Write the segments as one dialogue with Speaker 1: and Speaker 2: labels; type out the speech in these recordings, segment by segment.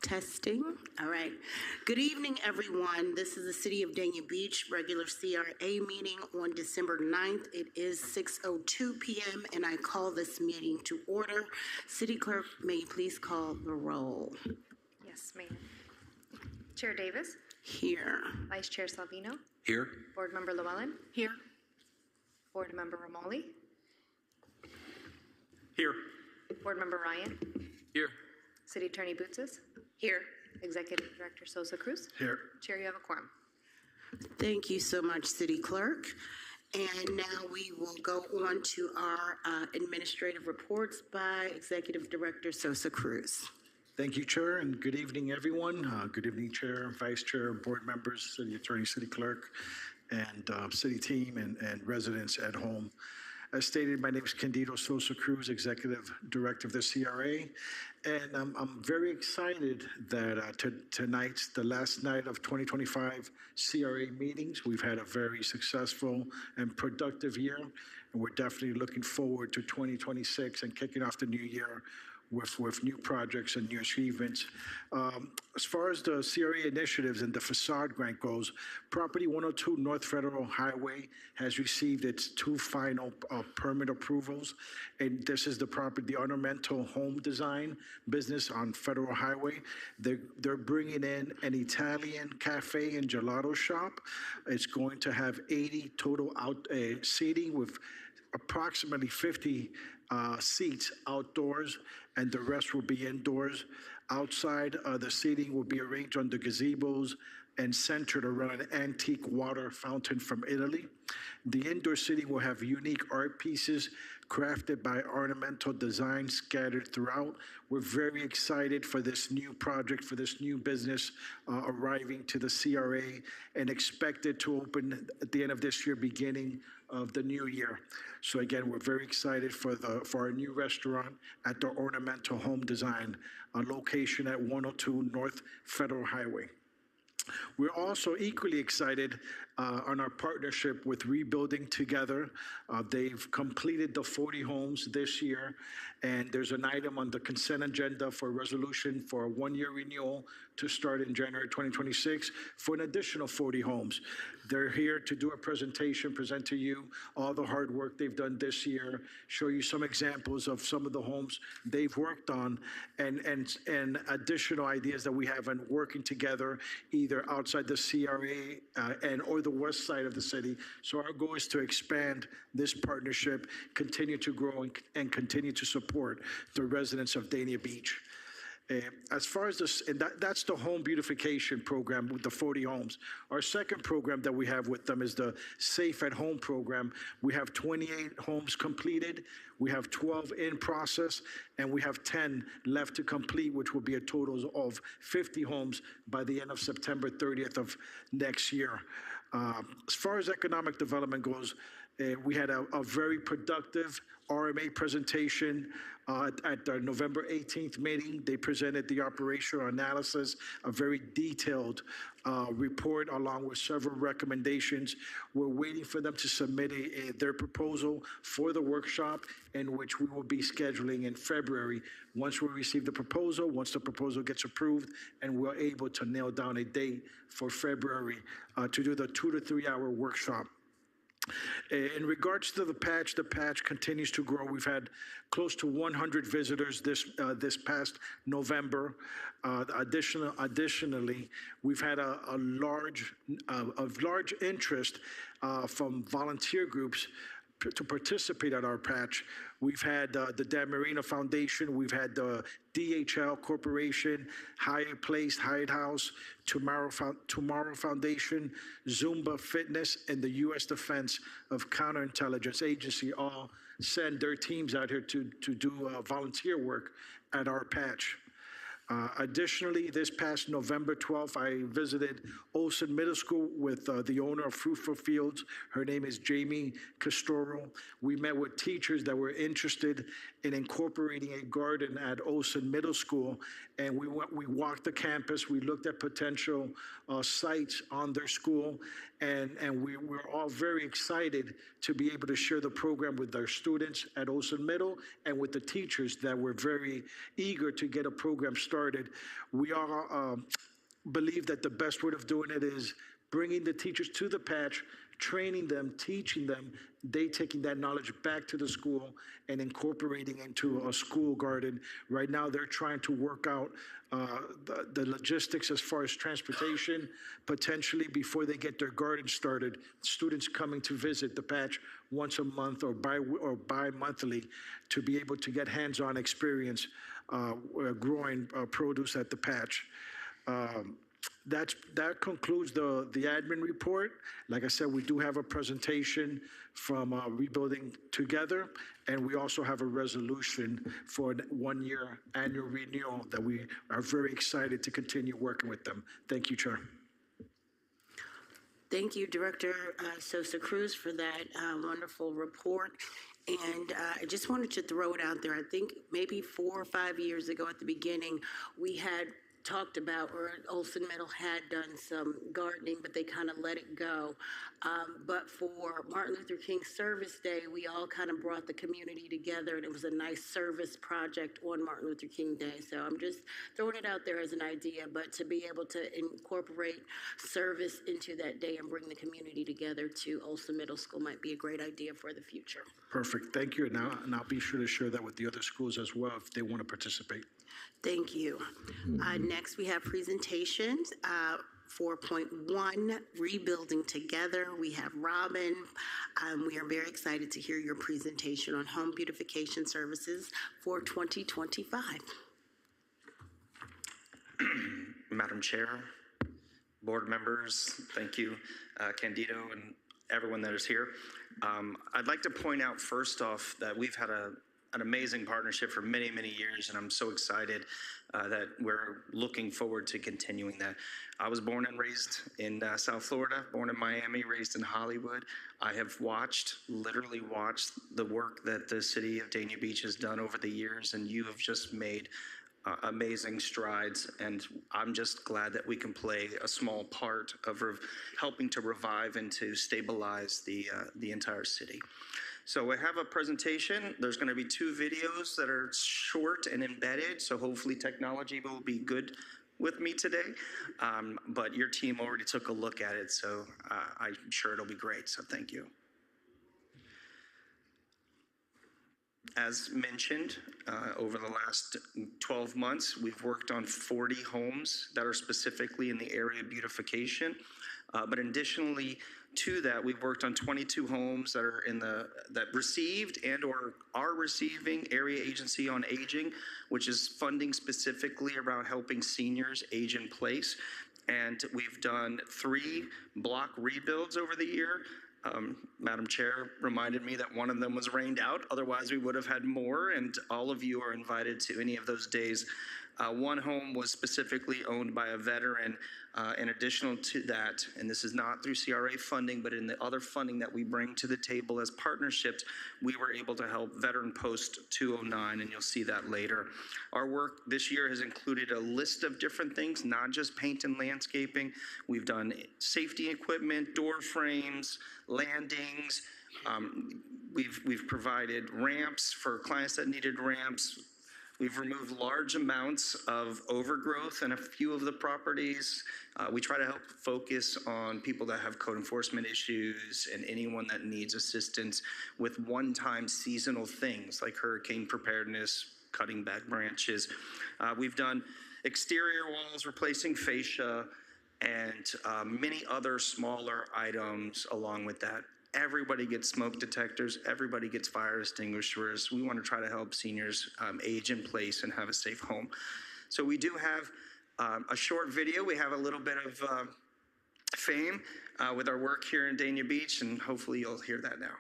Speaker 1: Testing. All right. Good evening, everyone. This is the City of Dania Beach regular CRA meeting on December 9th. It is 6:02 p.m. and I call this meeting to order. City Clerk, may you please call the roll?
Speaker 2: Yes, ma'am. Chair Davis.
Speaker 1: Here.
Speaker 2: Vice Chair Salvino.
Speaker 3: Here.
Speaker 2: Board Member Llewellyn.
Speaker 1: Here.
Speaker 2: Board Member Romoli.
Speaker 3: Here.
Speaker 2: Board Member Ryan.
Speaker 3: Here.
Speaker 2: City Attorney Bootzes.
Speaker 1: Here.
Speaker 2: Executive Director Sosa Cruz.
Speaker 3: Here.
Speaker 2: Chair, you have a quorum.
Speaker 1: Thank you so much, City Clerk. And now we will go on to our administrative reports by Executive Director Sosa Cruz.
Speaker 4: Thank you, Chair, and good evening, everyone. Good evening, Chair, Vice Chair, Board members, City Attorney, City Clerk, and City team and residents at home. As stated, my name is Candido Sosa Cruz, Executive Director of the CRA, and I'm very excited that tonight's the last night of 2025 CRA meetings. We've had a very successful and productive year, and we're definitely looking forward to 2026 and kicking off the new year with new projects and new achievements. As far as the CRA initiatives and the facade grant goes, Property 102 North Federal Highway has received its two final permit approvals. And this is the property, the ornamental home design business on Federal Highway. They're bringing in an Italian cafe and gelato shop. It's going to have 80 total seating with approximately 50 seats outdoors, and the rest will be indoors. Outside, the seating will be arranged under gazebos and centered around an antique water fountain from Italy. The indoor seating will have unique art pieces crafted by ornamental designs scattered throughout. We're very excited for this new project, for this new business arriving to the CRA, and expected to open at the end of this year, beginning of the new year. So again, we're very excited for our new restaurant at the Ornamental Home Design, location at 102 North Federal Highway. We're also equally excited on our partnership with Rebuilding Together. They've completed the 40 homes this year, and there's an item on the consent agenda for a resolution for a one-year renewal to start in January 2026 for an additional 40 homes. They're here to do a presentation, present to you all the hard work they've done this year, show you some examples of some of the homes they've worked on, and additional ideas that we have in working together, either outside the CRA or the west side of the city. So our goal is to expand this partnership, continue to grow, and continue to support the residents of Dania Beach. As far as this, and that's the home beautification program with the 40 homes. Our second program that we have with them is the Safe at Home program. We have 28 homes completed, we have 12 in process, and we have 10 left to complete, which will be a total of 50 homes by the end of September 30th of next year. As far as economic development goes, we had a very productive RMA presentation at the November 18th meeting. They presented the operational analysis, a very detailed report along with several recommendations. We're waiting for them to submit their proposal for the workshop, in which we will be scheduling in February. Once we receive the proposal, once the proposal gets approved, and we're able to nail down a date for February to do the 2 to 3 hour workshop. In regards to the patch continues to grow. We've had close to 100 visitors this past November. Additionally, we've had a large interest from volunteer groups to participate at our patch. We've had the Dan Marino Foundation, we've had the DHL Corporation, Hyatt Place, Hyatt House, Tomorrow Foundation, Zumba Fitness, and the U.S. Defense of Counterintelligence Agency all send their teams out here to do volunteer work at our patch. Additionally, this past November 12th, I visited Olson Middle School with the owner of Fruitful Fields. Her name is Jamie Castoro. We met with teachers that were interested in incorporating a garden at Olson Middle School, and we walked the campus. We looked at potential sites on their school, and we were all very excited to be able to share the program with our students at Olson Middle and with the teachers that were very eager to get a program started started, we all believe that the best way of doing it is bringing the teachers to the patch, training them, teaching them, they taking that knowledge back to the school and incorporating into a school garden. Right now, they're trying to work out the logistics as far as transportation, potentially before they get their garden started, students coming to visit the patch once a month or bi-monthly to be able to get hands-on experience growing produce at the patch. That concludes the admin report. Like I said, we do have a presentation from Rebuilding Together, and we also have a resolution for a one-year annual renewal that we are very excited to continue working with them. Thank you, Chair.
Speaker 1: Thank you, Director Sosa Cruz, for that wonderful report. And I just wanted to throw it out there. I think maybe 4 or 5 years ago at the beginning, we had talked about, or Olson Middle had done some gardening, but they kind of let it go. But for Martin Luther King Service Day, we all kind of brought the community together, and it was a nice service project on Martin Luther King Day. So I'm just throwing it out there as an idea, but to be able to incorporate service into that day and bring the community together to Olson Middle School might be a great idea for the future. Perfect.
Speaker 4: Thank you. And I'll be sure to share that with the other schools as well if they want to participate.
Speaker 1: Thank you. Next, we have presentations. 4.1, Rebuilding Together. We have Robin. We are very excited to hear your presentation on home beautification services for 2025.
Speaker 3: Madam Chair, board members, thank you, Candido, and everyone that is here. I'd like to point out first off that we've had an amazing partnership for many, many years, and I'm so excited that we're looking forward to continuing that. I was born and raised in South Florida, born in Miami, raised in Hollywood. I have literally watched the work that the city of Dania Beach has done over the years, and you have just made amazing strides, and I'm just glad that we can play a small part of helping to revive and to stabilize the entire city. So I have a presentation. There's going to be 2 videos that are short and embedded, so hopefully technology will be good with me today. But your team already took a look at it, so I'm sure it'll be great, so thank you. As mentioned, over the last 12 months, we've worked on 40 homes that are specifically in the area of beautification. But additionally to that, we've worked on 22 homes that are that received and or are receiving Area Agency on Aging, which is funding specifically around helping seniors age in place. And we've done 3 block rebuilds over the year. Madam Chair reminded me that one of them was rained out. Otherwise, we would have had more, and all of you are invited to any of those days. One home was specifically owned by a veteran. In addition to that, and this is not through CRA funding, but in the other funding that we bring to the table as partnerships, we were able to help Veteran Post 209, and you'll see that later. Our work this year has included a list of different things, not just paint and landscaping. We've done safety equipment, door frames, landings. We've provided ramps for clients that needed ramps. We've removed large amounts of overgrowth in a few of the properties. We try to help focus on people that have code enforcement issues and anyone that needs assistance with one-time seasonal things like hurricane preparedness, cutting back branches. We've done exterior walls, replacing fascia, and many other smaller items along with that. Everybody gets smoke detectors. Everybody gets fire extinguishers. We want to try to help seniors age in place and have a safe home. So we do have a short video. We have a little bit of fame with our work here in Dania Beach, and hopefully you'll hear that now.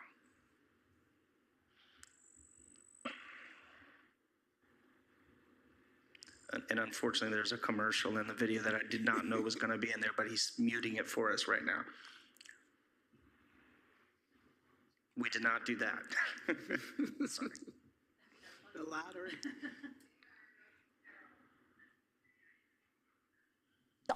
Speaker 3: And unfortunately, there's a commercial in the video that I did not know was going to be in there, but he's muting it for us right now. We did not do that. Sorry.
Speaker 1: The lottery.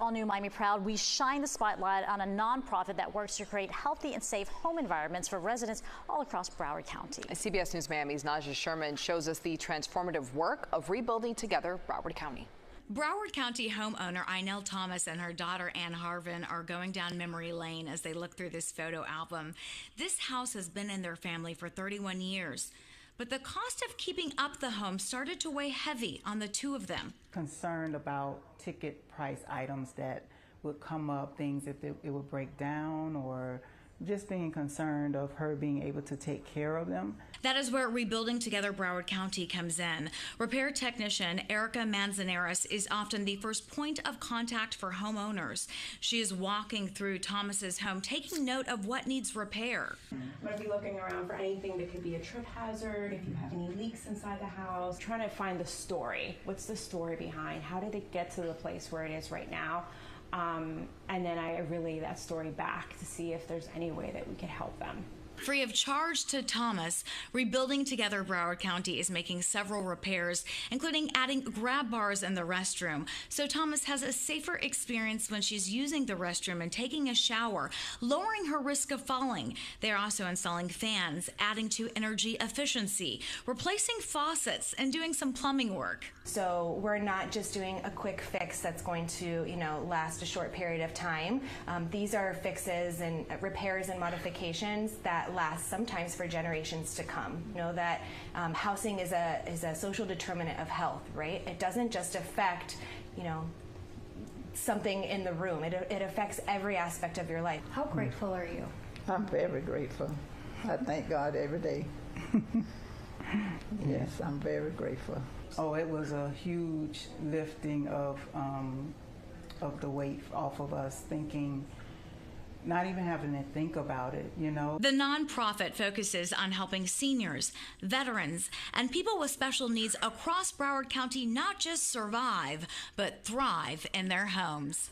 Speaker 5: All new Miami Proud, we shine the spotlight on a nonprofit that works to create healthy and safe home environments for residents all across Broward County.
Speaker 6: CBS News Miami's Naja Sherman shows us the transformative work of Rebuilding Together Broward County. Broward County homeowner Inell Thomas and her daughter Ann Harvin are going down memory lane as they look through this photo album. This house has been in their family for 31 years, but the cost of keeping up the home started to weigh heavy on the two of them.
Speaker 7: Concerned about ticket price items that would come up, things if it would break down, or just being concerned of her being able to take care of them.
Speaker 6: That is where Rebuilding Together Broward County comes in. Repair technician Erica Manzanares is often the first point of contact for homeowners. She is walking through Thomas's home, taking note of what needs repair.
Speaker 8: I'm going to be looking around for anything that could be a trip hazard, if you have any leaks inside the house. Trying to find the story. What's the story behind? How did it get to the place where it is right now? And then I relay that story back to see if there's any way that we could help them.
Speaker 6: Free of charge to Thomas, Rebuilding Together Broward County is making several repairs, including adding grab bars in the restroom, so Thomas has a safer experience when she's using the restroom and taking a shower, lowering her risk of falling. They're also installing fans, adding to energy efficiency, replacing faucets, and doing some plumbing work.
Speaker 8: So we're not just doing a quick fix that's going to, last a short period of time. These are fixes and repairs and modifications that last sometimes for generations to come. Know that housing is a social determinant of health, right? It doesn't just affect, something in the room. It affects every aspect of your life. How grateful are you?
Speaker 9: I'm very grateful. I thank God every day. Yes, I'm very grateful.
Speaker 7: Oh, it was a huge lifting of the weight off of us, thinking, not even having to think about it,
Speaker 6: The nonprofit focuses on helping seniors, veterans, and people with special needs across Broward County not just survive, but thrive in their homes.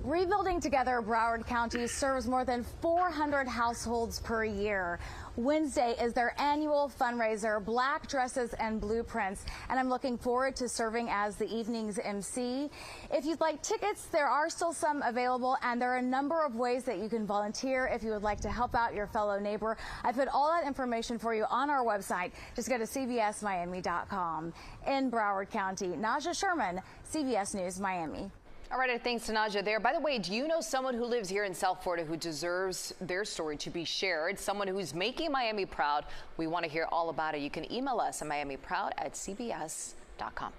Speaker 5: Rebuilding Together Broward County serves more than 400 households per year. Wednesday is their annual fundraiser, Black Dresses and Blueprints, and I'm looking forward to serving as the evening's MC. If you'd like tickets, there are still some available, and there are a number of ways that you can volunteer if you would like to help out your fellow neighbor. I put all that information for you on our website. Just go to cbsmiami.com. In Broward County, Naja Sherman, CBS News, Miami.
Speaker 10: All right, thanks to Naja there. By the way, do you know someone who lives here in South Florida who deserves their story to be shared? Someone who's making Miami proud? We want to hear all about it. You can email us at miamiproud@cbs.com.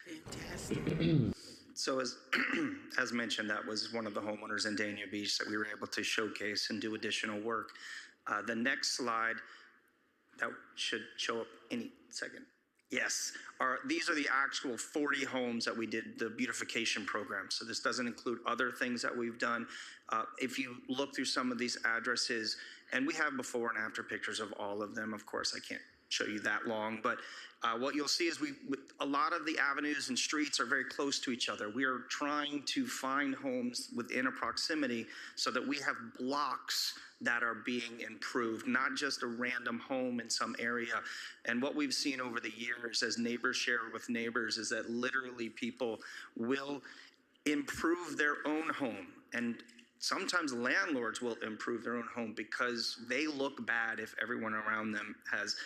Speaker 1: Fantastic.
Speaker 3: So as mentioned, that was one of the homeowners in Dania Beach that we were able to showcase and do additional work. The next slide, that should show up any second. Yes, these are the actual 40 homes that we did the beautification program. So this doesn't include other things that we've done. If you look through some of these addresses, and we have before and after pictures of all of them, of course, I can't show you that long, but what you'll see is a lot of the avenues and streets are very close to each other. We are trying to find homes within a proximity so that we have blocks that are being improved, not just a random home in some area. And what we've seen over the years as neighbors share with neighbors is that literally people will improve their own home, and sometimes landlords will improve their own home because they look bad if everyone around them has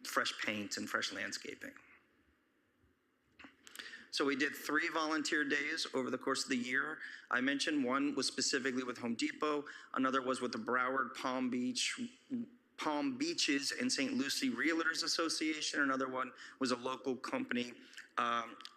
Speaker 3: fresh paint and fresh landscaping. So we did 3 volunteer days over the course of the year. I mentioned one was specifically with Home Depot. Another was with the Broward Palm Beaches and St. Lucie Realtors Association. Another one was a local company,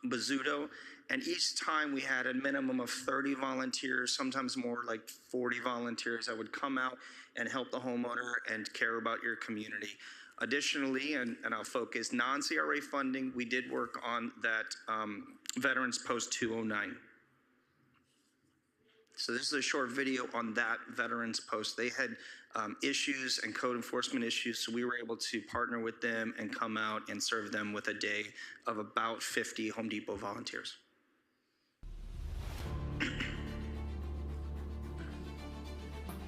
Speaker 3: Bazzuto. And each time we had a minimum of 30 volunteers, sometimes more, like 40 volunteers that would come out and help the homeowner and care about your community. Additionally, and I'll focus, non-CRA funding, we did work on that Veterans Post 209. So this is a short video on that Veterans Post. They had issues and code enforcement issues, so we were able to partner with them and come out and serve them with a day of about 50 Home Depot volunteers.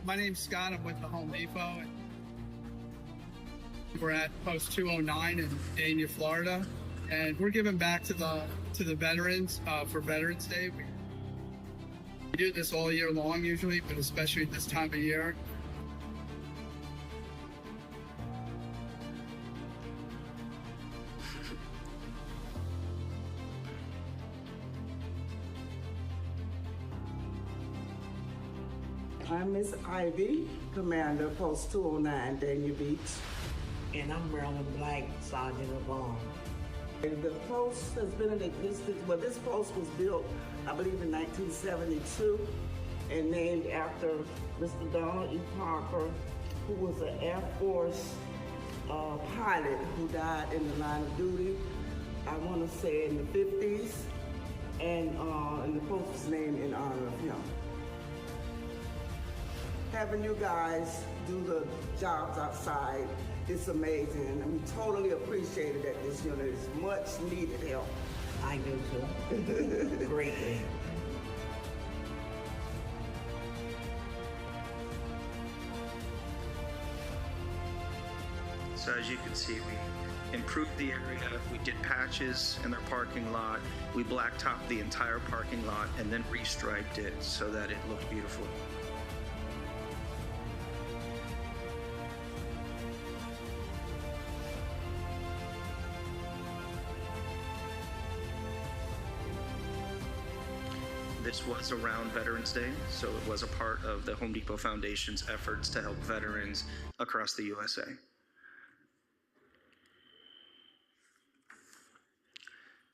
Speaker 11: My name's Scott. I'm with the Home Depot. We're at Post 209 in Dania, Florida, and we're giving back to the veterans for Veterans Day. We do this all year long usually, but especially this time of year.
Speaker 12: I'm Miss Ivy, Commander, Post 209, Dania Beach.
Speaker 13: And I'm Marilyn Black, Sergeant of Arms.
Speaker 12: The post has been in existence, well, this post was built, I believe, in 1972 and named after Mr. Donald E. Parker, who was an Air Force pilot who died in the line of duty, I want to say in the 50s, and the post was named in honor of him. Having you guys do the jobs outside, it's amazing, and we totally appreciate it at this unit. It's much needed help.
Speaker 13: I do too. Greatly.
Speaker 3: So as you can see, we improved the area. We did patches in their parking lot. We blacktopped the entire parking lot and then restriped it so that it looked beautiful. This was around Veterans Day, so it was a part of the Home Depot Foundation's efforts to help veterans across the USA.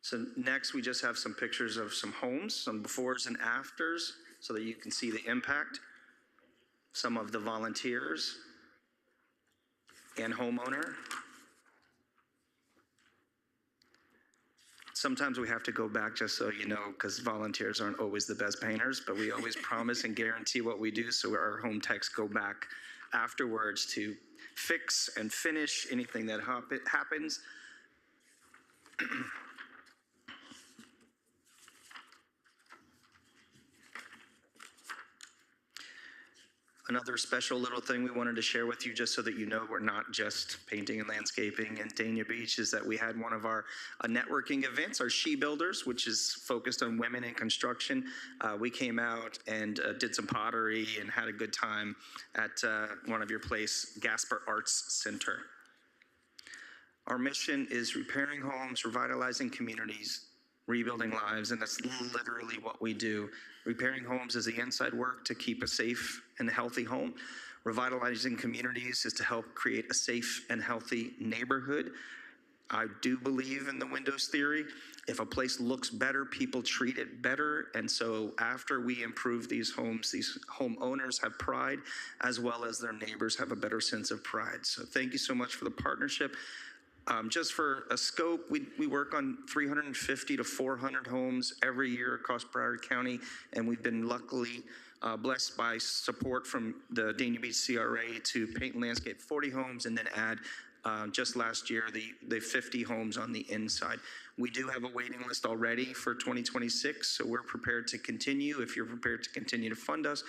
Speaker 3: So next, we just have some pictures of some homes, some befores and afters, so that you can see the impact. Some of the volunteers and homeowner. Sometimes we have to go back, just so you know, because volunteers aren't always the best painters, but we always promise and guarantee what we do, so our home techs go back afterwards to fix and finish anything that happens. Another special little thing we wanted to share with you, just so that you know we're not just painting and landscaping in Dania Beach, is that we had one of our networking events, our She Builders, which is focused on women in construction. We came out and did some pottery and had a good time at one of your place, Gasper Arts Center. Our mission is repairing homes, revitalizing communities, rebuilding lives, and that's literally what we do. Repairing homes is the inside work to keep a safe and healthy home. Revitalizing communities is to help create a safe and healthy neighborhood. I do believe in the windows theory. If a place looks better, people treat it better. And so after we improve these homes, these homeowners have pride, as well as their neighbors have a better sense of pride. So thank you so much for the partnership. Just for a scope, we work on 350 to 400 homes every year across Broward County, and we've been luckily blessed by support from the Dania Beach CRA to paint and landscape 40 homes and then add just last year the 50 homes on the inside. We do have a waiting list already for 2026, so we're prepared to continue if you're prepared to continue to fund us.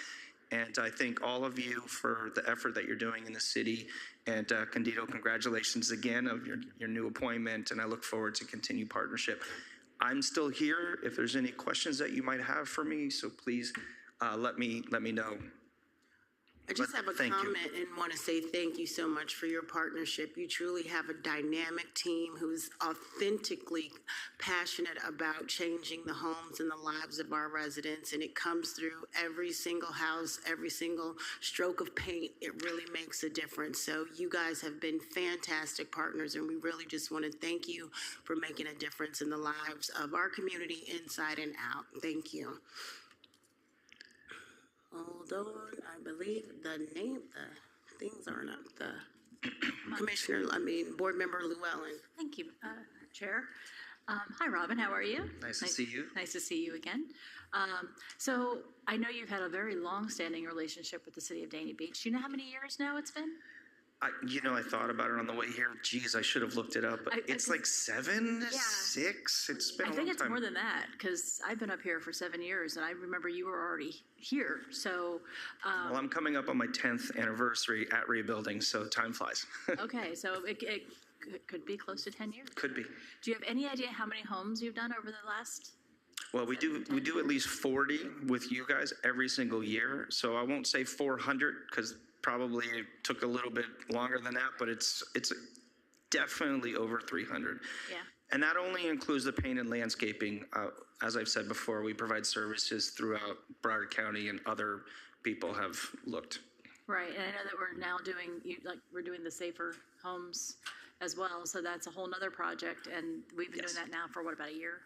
Speaker 3: And I thank all of you for the effort that you're doing in the city. And Candido, congratulations again of your new appointment, and I look forward to continued partnership. I'm still here if there's any questions that you might have for me, so please let me know.
Speaker 1: I just have a comment and want to say thank you so much for your partnership. You truly have a dynamic team who's authentically passionate about changing the homes and the lives of our residents, and it comes through every single house, every single stroke of paint. It really makes a difference. So you guys have been fantastic partners, and we really just want to thank you for making a difference in the lives of our community inside and out. Thank you. Hold on, I believe the things aren't up. Board Member Llewellyn.
Speaker 14: Thank you, Chair. Hi, Robin, how are you?
Speaker 3: Nice to see you.
Speaker 14: Nice to see you again. So I know you've had a very long-standing relationship with the city of Dania Beach. Do you know how many years now it's been?
Speaker 3: I thought about it on the way here. Geez, I should have looked it up. It's like 7, 6. It's been a long time.
Speaker 14: I think it's more than that, because I've been up here for 7 years, and I remember you were already here. So,
Speaker 3: well, I'm coming up on my 10th anniversary at rebuilding, so time flies.
Speaker 14: Okay, so it could be close to 10 years.
Speaker 3: Could be.
Speaker 14: Do you have any idea how many homes you've done over the last?
Speaker 3: Well, we do at least 40 with you guys every single year. So I won't say 400 because probably it took a little bit longer than that, but it's definitely over 300.
Speaker 14: Yeah.
Speaker 3: And that only includes the paint and landscaping. As I've said before, we provide services throughout Broward County and other people have looked.
Speaker 14: Right, and I know that we're now doing, we're doing the safer homes as well, so that's a whole nother project, and we've been doing that now for, what, about a year?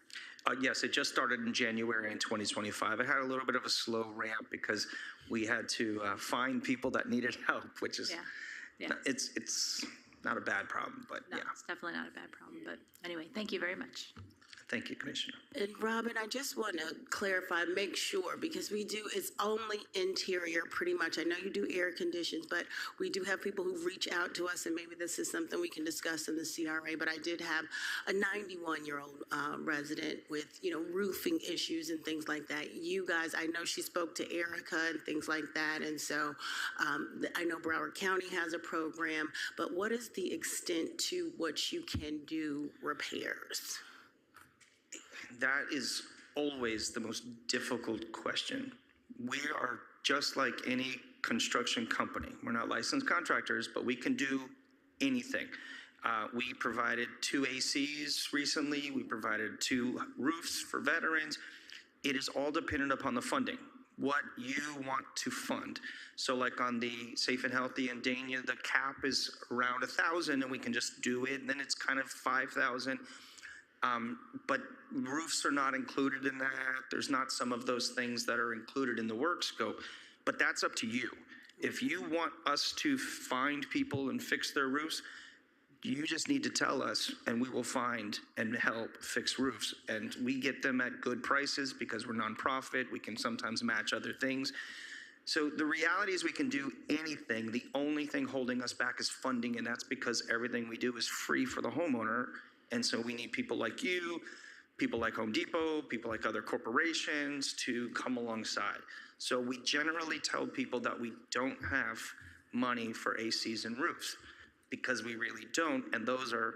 Speaker 3: Yes, it just started in January in 2025. It had a little bit of a slow ramp because we had to find people that needed help, which is, it's not a bad problem, but
Speaker 14: No, it's definitely not a bad problem, but anyway, thank you very much.
Speaker 3: Thank you, Commissioner.
Speaker 1: And Robin, I just want to clarify, make sure, because it's only interior pretty much. I know you do air conditions, but we do have people who reach out to us, and maybe this is something we can discuss in the CRA, but I did have a 91-year-old resident with, roofing issues and things like that. You guys, I know she spoke to Erica and things like that, and so I know Broward County has a program, but what is the extent to which you can do repairs?
Speaker 3: That is always the most difficult question. We are just like any construction company. We're not licensed contractors, but we can do anything. We provided 2 ACs recently. We provided 2 roofs for veterans. It is all dependent upon the funding, what you want to fund. So like on the Safe and Healthy in Dania, the cap is around 1,000 and we can just do it. And then it's kind of 5,000. But roofs are not included in that. There's not some of those things that are included in the work scope, but that's up to you. If you want us to find people and fix their roofs, you just need to tell us and we will find and help fix roofs. And we get them at good prices because we're nonprofit. We can sometimes match other things. So the reality is we can do anything. The only thing holding us back is funding, and that's because everything we do is free for the homeowner. And so we need people like you, people like Home Depot, people like other corporations to come alongside. So we generally tell people that we don't have money for ACs and roofs because we really don't, and those are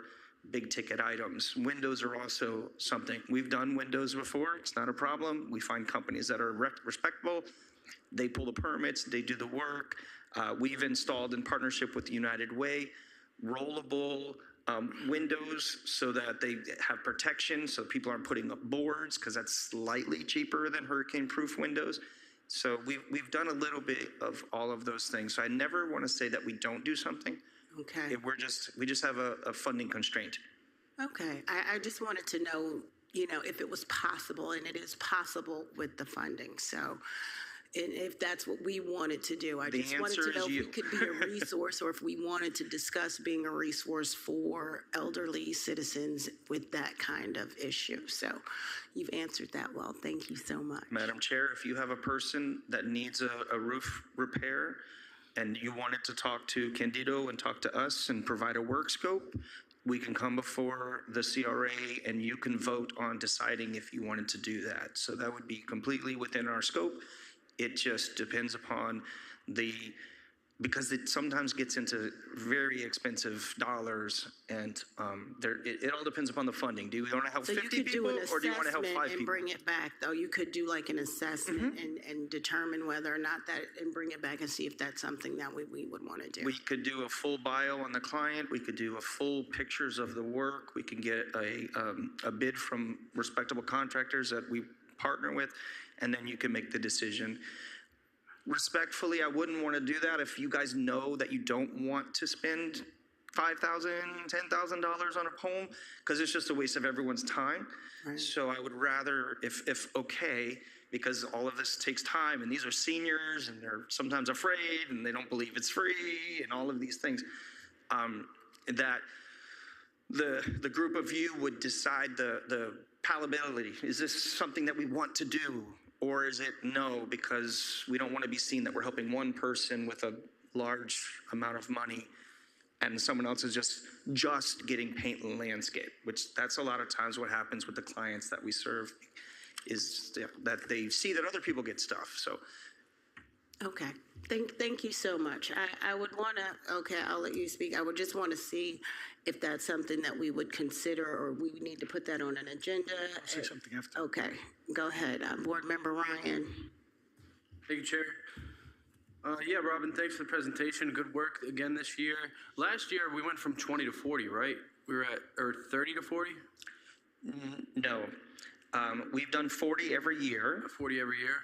Speaker 3: big ticket items. Windows are also something. We've done windows before. It's not a problem. We find companies that are respectable. They pull the permits. They do the work. We've installed in partnership with United Way rollable windows so that they have protection, so people aren't putting up boards because that's slightly cheaper than hurricane-proof windows. So we've done a little bit of all of those things. So I never want to say that we don't do something.
Speaker 1: Okay.
Speaker 3: We just have a funding constraint.
Speaker 1: Okay. I just wanted to know, if it was possible, and it is possible with the funding. So, and if that's what we wanted to do, I just wanted to know if we could be a resource or if we wanted to discuss being a resource for elderly citizens with that kind of issue. So you've answered that well. Thank you so much.
Speaker 3: Madam Chair, if you have a person that needs a roof repair and you wanted to talk to Candido and talk to us and provide a work scope, we can come before the CRA and you can vote on deciding if you wanted to do that. So that would be completely within our scope. It just depends upon because it sometimes gets into very expensive dollars, and it all depends upon the funding. Do you want to help 50 people, or do you want to help 5 people?
Speaker 1: And bring it back, though. You could do like an assessment and determine whether or not that, and bring it back and see if that's something that we would want to do.
Speaker 3: We could do a full bio on the client. We could do a full pictures of the work. We can get a bid from respectable contractors that we partner with, and then you can make the decision. Respectfully, I wouldn't want to do that if you guys know that you don't want to spend $5,000, $10,000 on a home, because it's just a waste of everyone's time. Right. So I would rather, if okay, because all of this takes time, and these are seniors, and they're sometimes afraid, and they don't believe it's free, and all of these things, that the group of you would decide the palatability. Is this something that we want to do? Or is it no, because we don't want to be seen that we're helping one person with a large amount of money and someone else is just getting paint and landscape, which that's a lot of times what happens with the clients that we serve is that they see that other people get stuff. So.
Speaker 1: Okay. Thank you so much. I would want to, okay, I'll let you speak. I would just want to see if that's something that we would consider, or we would need to put that on an agenda.
Speaker 4: I'll say something after.
Speaker 1: Okay. Go ahead. Board Member Ryan.
Speaker 15: Thank you, Chair. Yeah, Robin, thanks for the presentation. Good work again this year. Last year, we went from 20 to 40, right? We were at, or 30 to 40?
Speaker 3: No. We've done 40 every year.
Speaker 15: 40 every year?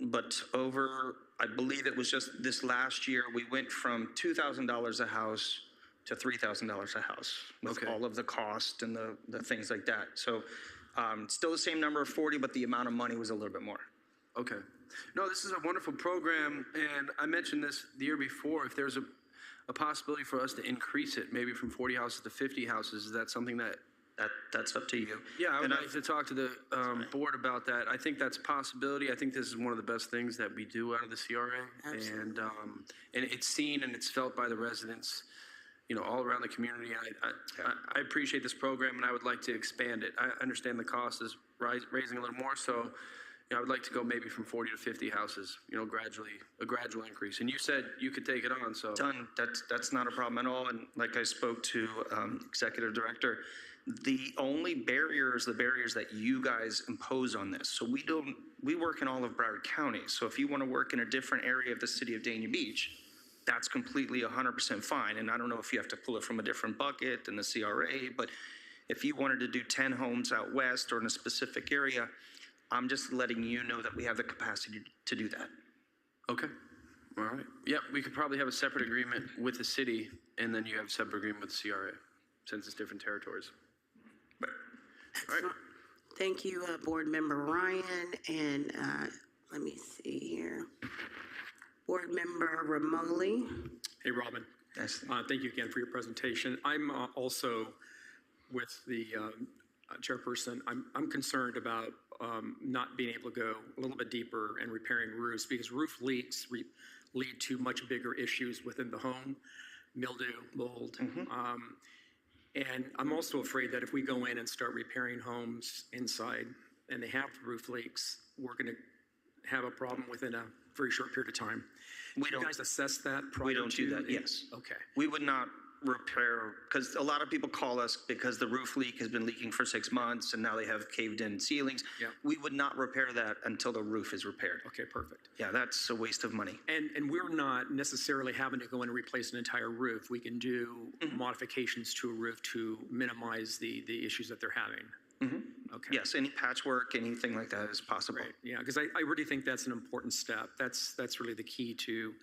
Speaker 3: But over I believe it was just this last year, we went from $2,000 a house to $3,000 a house with all of the cost and the things like that. So still the same number of 40, but the amount of money was a little bit more.
Speaker 15: Okay. No, this is a wonderful program, and I mentioned this the year before. If there's a possibility for us to increase it, maybe from 40 houses to 50 houses, is that something
Speaker 3: that's up to you?
Speaker 15: Yeah, I would like to talk to the board about that. I think that's a possibility. I think this is one of the best things that we do out of the CRA. Absolutely. And it's seen and it's felt by the residents, you know, all around the community. I appreciate this program, and I would like to expand it. I understand the cost is raising a little more, so you know, I would like to go maybe from 40 to 50 houses, you know, a gradual increase. And you said you could take it on, so.
Speaker 3: Done. That's not a problem at all. And like I spoke to Executive Director, the only barriers, the barriers that you guys impose on this. So we work in all of Broward County. So if you want to work in a different area of the city of Dania Beach, that's completely 100% fine. And I don't know if you have to pull it from a different bucket than the CRA, but if you wanted to do 10 homes out west or in a specific area, I'm just letting you know that we have the capacity to do that.
Speaker 15: Okay. All right. Yeah, we could probably have a separate agreement with the city, and then you have a separate agreement with the CRA, since it's different territories.
Speaker 1: All right. Thank you, Board Member Ryan. And let me see here. Board Member Ramoli.
Speaker 16: Hey, Robin.
Speaker 3: Yes.
Speaker 16: Thank you again for your presentation. I'm also with the chairperson. I'm concerned about not being able to go a little bit deeper and repairing roofs, because roof leaks lead to much bigger issues within the home, mildew, mold. And I'm also afraid that if we go in and start repairing homes inside and they have roof leaks, we're going to have a problem within a very short period of time. Do you guys assess that prior to?
Speaker 3: We don't do that, yes.
Speaker 16: Okay.
Speaker 3: We would not repair, because a lot of people call us because the roof leak has been leaking for 6 months and now they have caved in ceilings.
Speaker 16: Yeah.
Speaker 3: We would not repair that until the roof is repaired.
Speaker 16: Okay, perfect.
Speaker 3: Yeah, that's a waste of money.
Speaker 16: And we're not necessarily having to go in and replace an entire roof. We can do modifications to a roof to minimize the issues that they're having. Okay.
Speaker 3: Yes, any patchwork, anything like that is possible.
Speaker 16: Right. Yeah, because I really think that's an important step. That's really the key to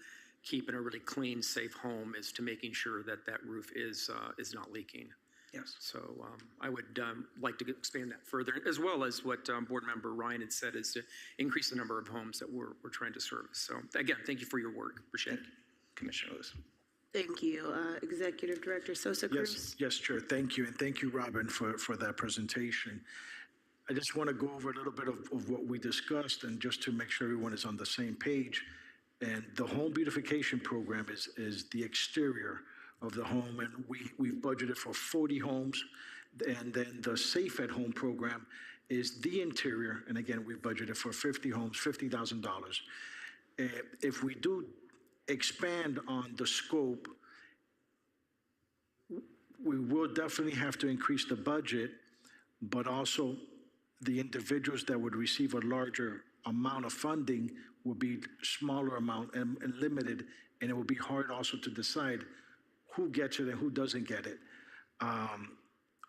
Speaker 16: keeping a really clean, safe home, is to making sure that that roof is not leaking.
Speaker 3: Yes.
Speaker 16: So I would like to expand that further, as well as what Board Member Ryan had said, is to increase the number of homes that we're trying to service. So again, thank you for your work. Appreciate it.
Speaker 3: Commissioner Lewis.
Speaker 1: Thank you. Executive Director Sosa Cruz.
Speaker 4: Yes, Chair. Thank you. And thank you, Robin, for that presentation. I just want to go over a little bit of what we discussed, and just to make sure everyone is on the same page. And the home beautification program is the exterior of the home, and we've budgeted for 40 homes. And then the Safe at Home program is the interior, and again, we've budgeted for 50 homes, $50,000. If we do expand on the scope, we will definitely have to increase the budget, but also the individuals that would receive a larger amount of funding will be smaller amount and limited, and it will be hard also to decide who gets it and who doesn't get it.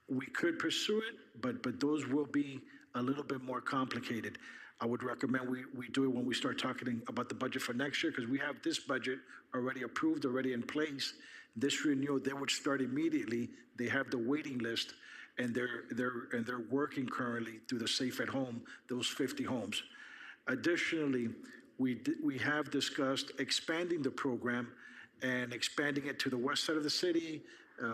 Speaker 4: We could pursue it, but those will be a little bit more complicated. I would recommend we do it when we start talking about the budget for next year, because we have this budget already approved, already in place. This renewal, they would start immediately. They have the waiting list, and they're working currently through the Safe at Home, those 50 homes. Additionally, we have discussed expanding the program and expanding it to the west side of the city,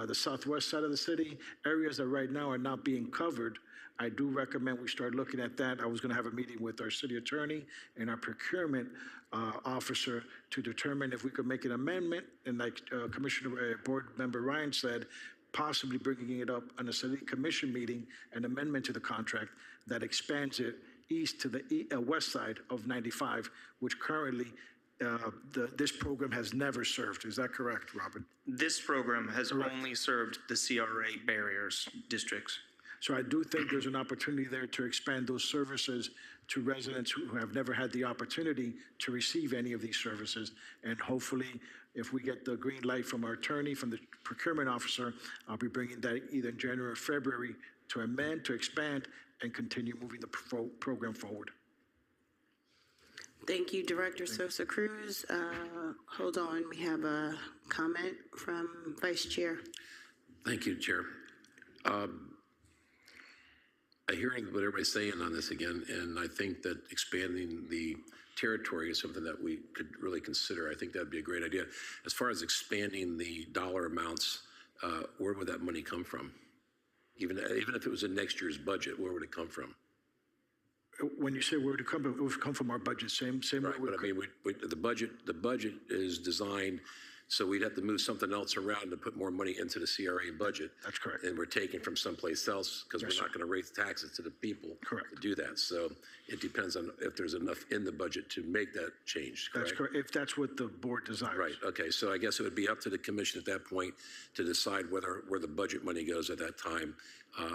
Speaker 4: the southwest side of the city, areas that right now are not being covered. I do recommend we start looking at that. I was going to have a meeting with our city attorney and our procurement officer to determine if we could make an amendment, and like Board Member Ryan said, possibly bringing it up on a city commission meeting, an amendment to the contract that expands it east to the west side of 95, which currently this program has never served. Is that correct, Robin?
Speaker 3: This program has only served the CRA barriers districts.
Speaker 4: So I do think there's an opportunity there to expand those services to residents who have never had the opportunity to receive any of these services. And hopefully, if we get the green light from our attorney, from the procurement officer, I'll be bringing that either in January or February to amend, to expand, and continue moving the program forward.
Speaker 1: Thank you, Director Sosa Cruz. Hold on, we have a comment from Vice Chair.
Speaker 17: Thank you, Chair. I'm hearing what everybody's saying on this again, and I think that expanding the territory is something that we could really consider. I think that'd be a great idea. As far as expanding the dollar amounts, where would that money come from? Even if it was in next year's budget, where would it come from?
Speaker 4: When you say where would it come from, it would come from our budget, same
Speaker 17: Right, but I mean, the budget is designed so we'd have to move something else around to put more money into the CRA budget.
Speaker 4: That's correct.
Speaker 17: And we're taking from someplace else because we're not going to raise taxes to the people to do that. So it depends on if there's enough in the budget to make that change. Correct?
Speaker 4: That's correct. If that's what the board desires.
Speaker 17: Right. Okay. So I guess it would be up to the commission at that point to decide where the budget money goes at that time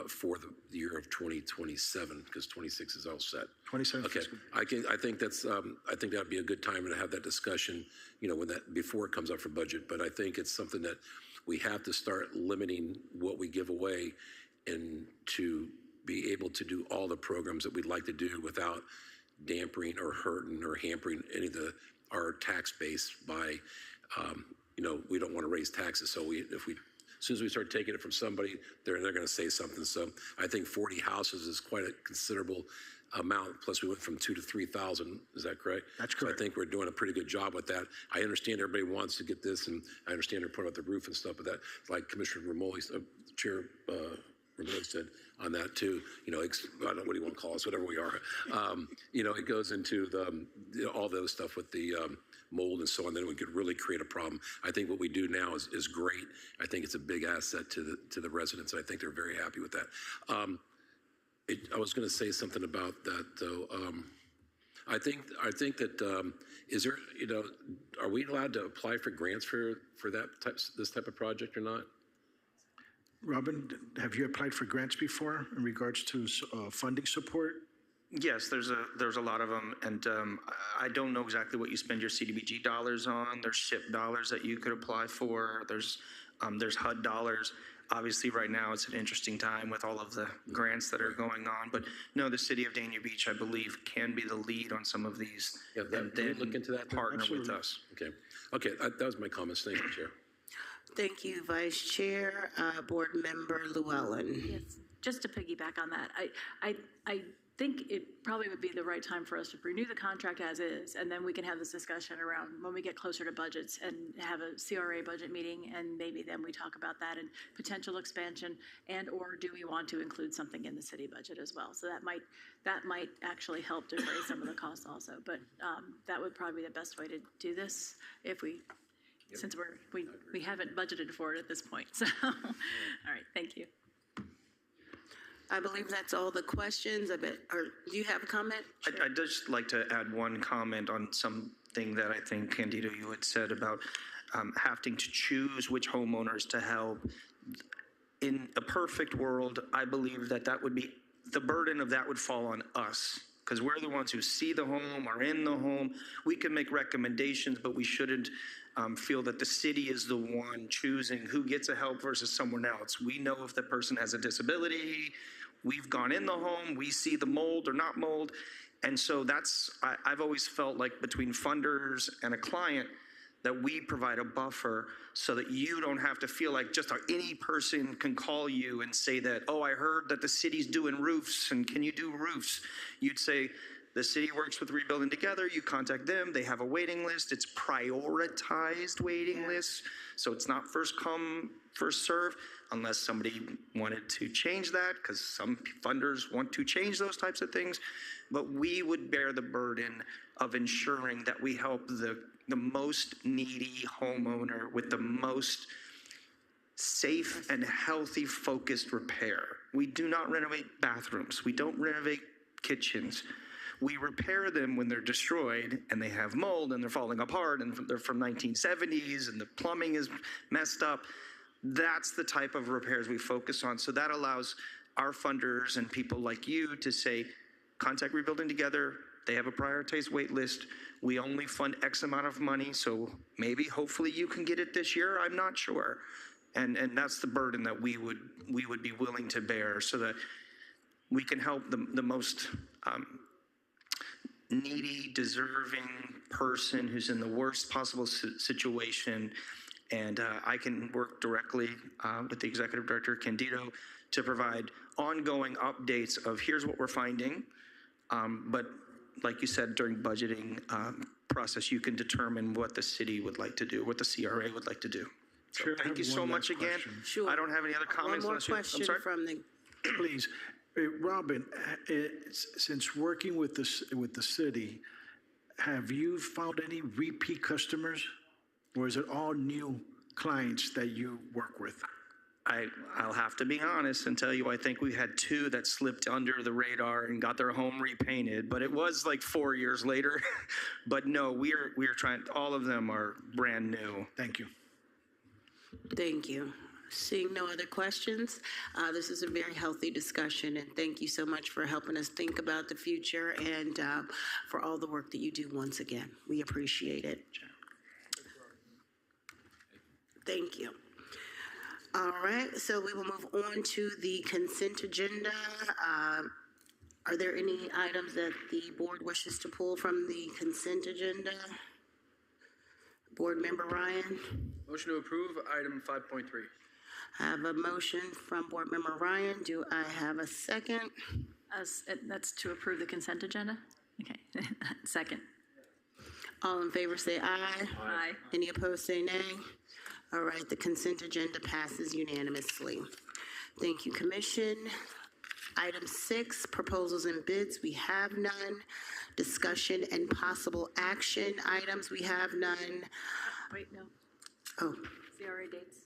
Speaker 17: for the year of 2027, because 26 is all set.
Speaker 4: 27.
Speaker 17: Okay. I think that'd be a good time to have that discussion, when that before it comes up for budget. But I think it's something that we have to start limiting what we give away and to be able to do all the programs that we'd like to do without dampering or hurting or hampering any of our tax base by, we don't want to raise taxes. So as soon as we start taking it from somebody, they're going to say something. So I think 40 houses is quite a considerable amount. Plus, we went from 2,000 to 3,000. Is that correct?
Speaker 4: That's correct.
Speaker 17: So I think we're doing a pretty good job with that. I understand everybody wants to get this, and I understand they're putting out the roof and stuff. But that, like Commissioner Ramoli, Chair Ramoli said on that too. I don't know what do you want to call us, whatever we are. It goes into all the other stuff with the mold and so on. Then we could really create a problem. I think what we do now is great. I think it's a big asset to the residents. And I think they're very happy with that. I was going to say something about that though. I think that is there, are we allowed to apply for grants for this type of project or not?
Speaker 4: Robin, have you applied for grants before in regards to funding support?
Speaker 3: Yes, there's a lot of them, and I don't know exactly what you spend your CDBG dollars on. There's SHIP dollars that you could apply for. There's HUD dollars. Obviously, right now it's an interesting time with all of the grants that are going on. But no, the city of Dania Beach, I believe, can be the lead on some of these.
Speaker 17: Yeah,
Speaker 3: and then
Speaker 17: look into that.
Speaker 3: Partner
Speaker 17: Absolutely.
Speaker 3: with us.
Speaker 17: Okay, that was my comments. Thank you, Chair.
Speaker 1: Thank you, Vice Chair. Board Member Llewellyn.
Speaker 14: Yes, just to piggyback on that, I think it probably would be the right time for us to renew the contract as is, and then we can have this discussion around when we get closer to budgets and have a CRA budget meeting, and maybe then we talk about that and potential expansion, and or do we want to include something in the city budget as well? So that might actually help defray some of the costs also, but that would probably be the best way to do this since we haven't budgeted for it at this point. So, all right, thank you.
Speaker 1: I believe that's all the questions. Or do you have a comment? Sure.
Speaker 3: I'd just like to add one comment on something that I think, Candido, you had said about having to choose which homeowners to help. In a perfect world, I believe that would be, the burden of that would fall on us, because we're the ones who see the home, are in the home. We can make recommendations, but we shouldn't feel that the city is the one choosing who gets a help versus someone else. We know if the person has a disability. We've gone in the home. We see the mold or not mold. And so I've always felt like between funders and a client that we provide a buffer so that you don't have to feel like just any person can call you and say that, oh, I heard that the city's doing roofs and can you do roofs? You'd say, the city works with Rebuilding Together. You contact them. They have a waiting list. It's prioritized waiting list. So it's not first come, first serve, unless somebody wanted to change that, because some funders want to change those types of things. But we would bear the burden of ensuring that we help the most needy homeowner with the most safe and healthy focused repair. We do not renovate bathrooms. We don't renovate kitchens. We repair them when they're destroyed and they have mold and they're falling apart and they're from 1970s and the plumbing is messed up. That's the type of repairs we focus on. So that allows our funders and people like you to say, contact Rebuilding Together. They have a prioritized wait list. We only fund X amount of money. So maybe, hopefully you can get it this year. I'm not sure. And that's the burden that we would be willing to bear so that we can help the most needy, deserving person who's in the worst possible situation. And I can work directly with the Executive Director, Candido, to provide ongoing updates of here's what we're finding. But like you said, during budgeting process, you can determine what the city would like to do, what the CRA would like to do. So
Speaker 4: Chair, I
Speaker 3: thank
Speaker 4: have
Speaker 3: you so
Speaker 4: one
Speaker 3: much
Speaker 4: last
Speaker 3: again.
Speaker 4: question.
Speaker 1: Sure.
Speaker 3: I don't have any other comments.
Speaker 1: One more
Speaker 3: unless you- I'm
Speaker 1: question
Speaker 3: sorry?
Speaker 1: from the,
Speaker 4: Please, Robin, since working with the city, have you found any repeat customers? Or is it all new clients that you work with?
Speaker 3: I'll have to be honest and tell you, I think we had 2 that slipped under the radar and got their home repainted, but it was like 4 years later. But no, we are trying, all of them are brand new.
Speaker 4: Thank you.
Speaker 1: thank you. Seeing no other questions, this is a very healthy discussion, and thank you so much for helping us think about the future and for all the work that you do once again. We appreciate it. Thank you. All right, so we will move on to the consent agenda. Are there any items that the board wishes to pull from the consent agenda? Board Member Ryan?
Speaker 15: Motion to approve item 5.3.
Speaker 1: I have a motion from Board Member Ryan. Do I have a second?
Speaker 14: That's to approve the consent agenda? Okay, second.
Speaker 1: All in favor say aye.
Speaker 14: Aye.
Speaker 1: Any opposed say nay. All right, the consent agenda passes unanimously. Thank you, Commission. Item 6, proposals and bids, we have none. Discussion and possible action items, we have none.
Speaker 14: Wait, no.
Speaker 1: Oh,
Speaker 2: CRA dates.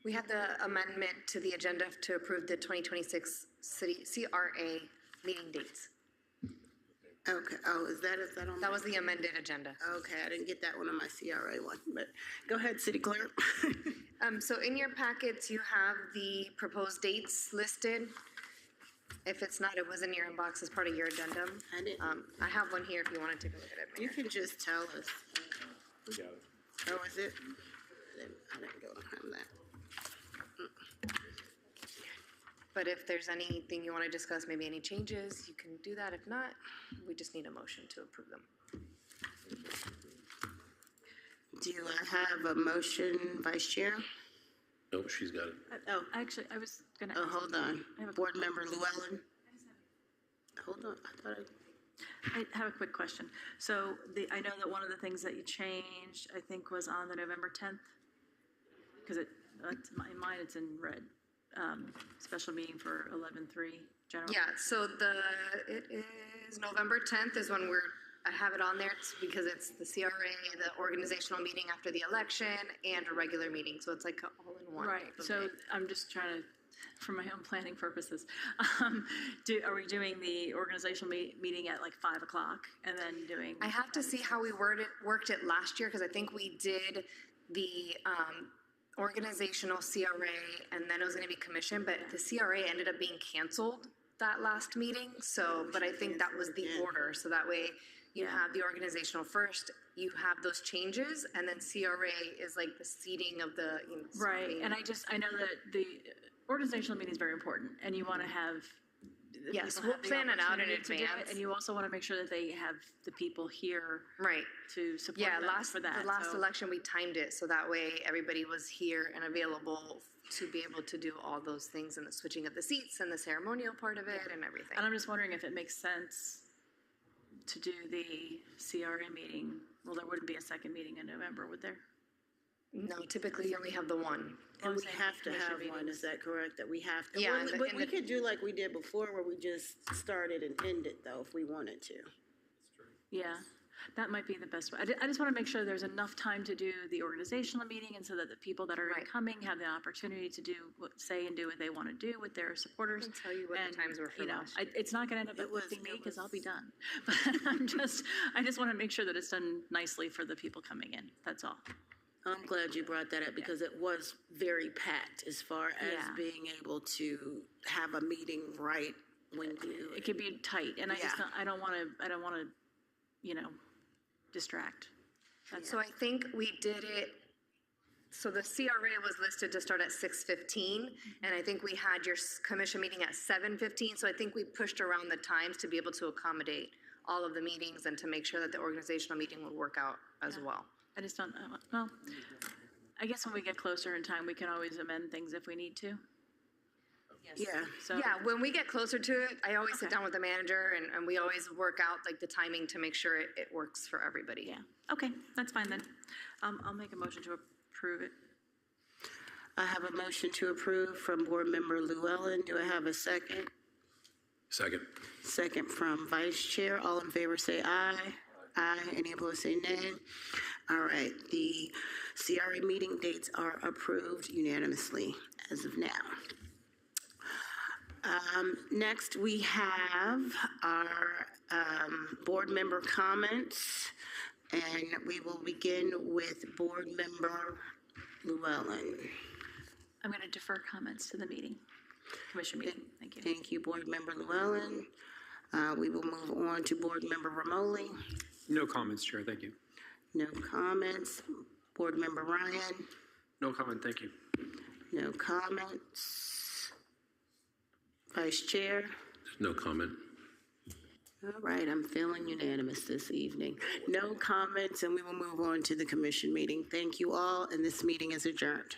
Speaker 2: We had the amendment to the agenda to approve the 2026 city CRA meeting dates.
Speaker 1: okay. Oh, is that on?
Speaker 2: That was the amended agenda.
Speaker 1: Okay, I didn't get that one on my CRA one, but go ahead, City Clerk.
Speaker 2: So in your packets, you have the proposed dates listed. If it's not, it was in your inbox as part of your addendum.
Speaker 1: I didn't.
Speaker 2: I have one here if you want to take a look at it.
Speaker 1: You can just tell us.
Speaker 17: We got it.
Speaker 1: Oh, is it? I didn't go on that.
Speaker 2: But if there's anything you want to discuss, maybe any changes, you can do that. If not, we just need a motion to approve them.
Speaker 1: Do I have a motion, Vice Chair?
Speaker 17: No, she's got it.
Speaker 1: Oh,
Speaker 14: Actually, I was gonna.
Speaker 1: oh,
Speaker 14: ask-
Speaker 1: hold on.
Speaker 14: I have a
Speaker 1: Board Member Llewellyn? Hold on,
Speaker 14: I have a quick question. So I know that one of the things that you changed, I think, was on the November 10th, because in mine it's in red. Special meeting for 11/3 general.
Speaker 2: Yeah, so it is November 10th is when I have it on there. It's because it's the CRA, the organizational meeting after the election, and a regular meeting. So it's like all in one.
Speaker 14: Right, so I'm just trying to, for my own planning purposes, are we doing the organizational meeting at like 5 o'clock and then doing?
Speaker 2: I have to see how we worked it last year, because I think we did the organizational CRA and then it was going to be commission, but the CRA ended up being canceled that last meeting. So, but I think that was the order. So that way you have the organizational first, you have those changes, and then CRA is like the seating of the,
Speaker 14: Right, and I know that the organizational meeting is very important, and you want to have.
Speaker 2: Yes,
Speaker 14: people
Speaker 2: we'll
Speaker 14: have the
Speaker 2: plan it out in
Speaker 14: opportunity to do it,
Speaker 2: advance.
Speaker 14: And you also want to make sure that they have the people here.
Speaker 2: Right.
Speaker 14: To support
Speaker 2: Yeah,
Speaker 14: them for that.
Speaker 2: the last
Speaker 14: so-
Speaker 2: election, we timed it so that way everybody was here and available to be able to do all those things, and the switching of the seats and the ceremonial part of it and everything.
Speaker 14: And I'm just wondering if it makes sense to do the CRA meeting. Well, there wouldn't be a second meeting in November, would there?
Speaker 2: No, typically you only have the one.
Speaker 1: And we have to have one, is that correct? That we have to?
Speaker 2: Yeah,
Speaker 1: Well,
Speaker 2: and the-
Speaker 1: but
Speaker 2: and
Speaker 1: we
Speaker 2: the-
Speaker 1: could do like we did before, where we just started and ended though, if we wanted to.
Speaker 14: Yeah, that might be the best way. I just want to make sure there's enough time to do the organizational meeting, and so that the people that are coming have the opportunity to say and do what they want to do with their supporters.
Speaker 2: I can tell you what the times were for last year.
Speaker 14: It's not going to end up affecting me because I'll be done. But I just want to make sure that it's done nicely for the people coming in. That's all.
Speaker 1: I'm glad you brought that up because it was very packed as far as being able to have a meeting right when you.
Speaker 14: It could be tight, and I don't want to, distract.
Speaker 2: So I think we did it, so the CRA was listed to start at 6:15, and I think we had your commission meeting at 7:15, so I think we pushed around the times to be able to accommodate all of the meetings and to make sure that the organizational meeting would work out as well.
Speaker 14: I just don't, well, I guess when we get closer in time, we can always amend things if we need to.
Speaker 1: Yeah.
Speaker 14: So,
Speaker 2: Yeah, when we get closer to it, I always sit down with the manager and we always work out like the timing to make sure it works for everybody.
Speaker 14: yeah. Okay, that's fine then. I'll make a motion to approve it.
Speaker 1: I have a motion to approve from Board Member Llewellyn. Do I have a second?
Speaker 17: Second.
Speaker 1: Second from Vice Chair. All in favor say aye. Aye. Any opposed say nay. All right, the CRA meeting dates are approved unanimously as of now. Next, we have our board member comments, and we will begin with Board Member Llewellyn.
Speaker 14: I'm going to defer comments to the meeting, commission meeting. Thank you.
Speaker 1: Thank you, Board Member Llewellyn. We will move on to Board Member Ramoli.
Speaker 16: No comments, Chair. Thank you.
Speaker 1: No comments. Board Member Ryan.
Speaker 15: No comment, thank you.
Speaker 1: No comments. Vice Chair.
Speaker 17: No comment.
Speaker 1: All right, I'm feeling unanimous this evening. No comments, and we will move on to the commission meeting. Thank you all, and this meeting is adjourned.